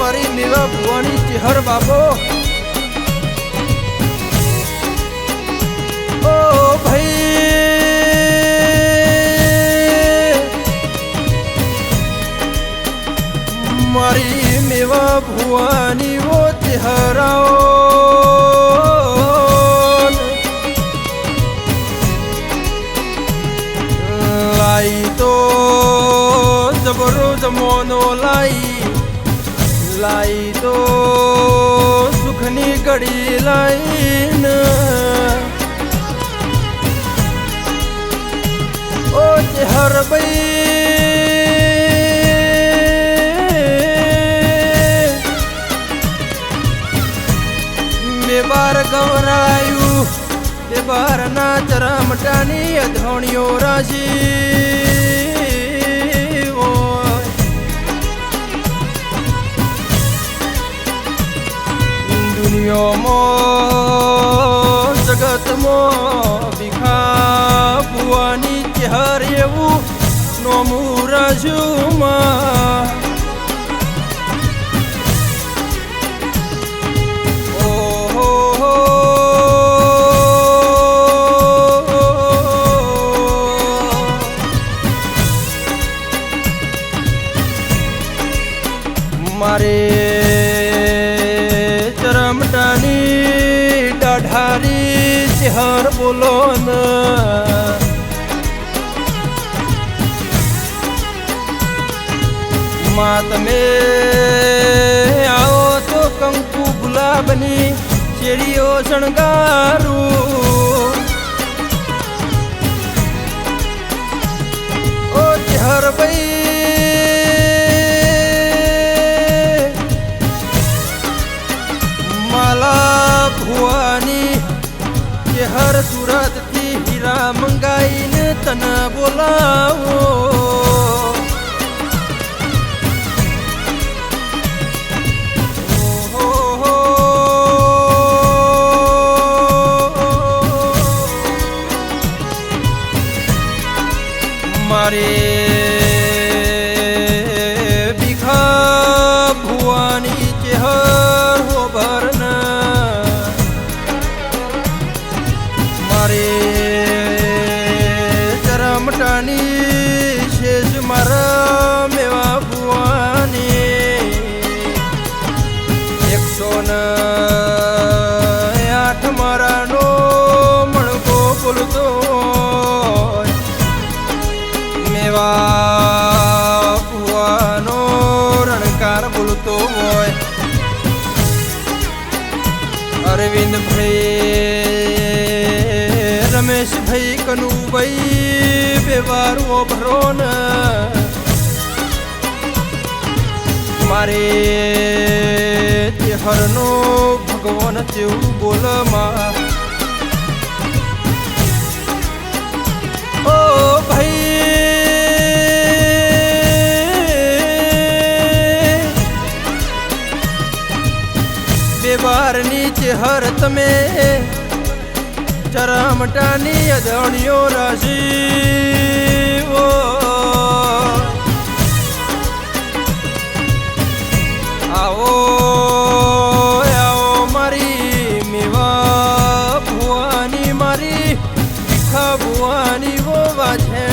મારી મેવા ભુવાની ચેહર બાબો ઓ ભાઈ મારી મેવા ભુવાની વો ચેહરાઓ लाई तो जबरो जमोनो लाई तो सुखनी घड़ी लाइन ओ हर मैं बार गवरायू ते बार ना चरमटानी अधोणियो राजी जगत मो भीखा बुआनी चेहर एवं नोमू राजुमा मारे चरमटानी डाढ़ारी चेहर बोलो न मात में आओ तो कंकु गुलाबनी चेरियो शणगारू ओ चेहर भाई हर सूरत थी हीरा मंगाई ने तना बोलाओ मारे बिखा भुआनी चेहर हो भरना चरमटानी शेष मारा मेवा भुआनी 108 मारा नो मणको बोलतो मेवा भुआनो रणकार बोलतो होय अरविंद भाई रमेश भाई कनु भाई बेवार वो भरो न मारे चेहर नो भगवान चेव बोल माँ ओ भाई बेवार नी चेहर तमे चरमटानी अधोणियो राशि ओ आओ आओ मारी मेवा भुआनी मारी भीखा भुआनी वो बाजे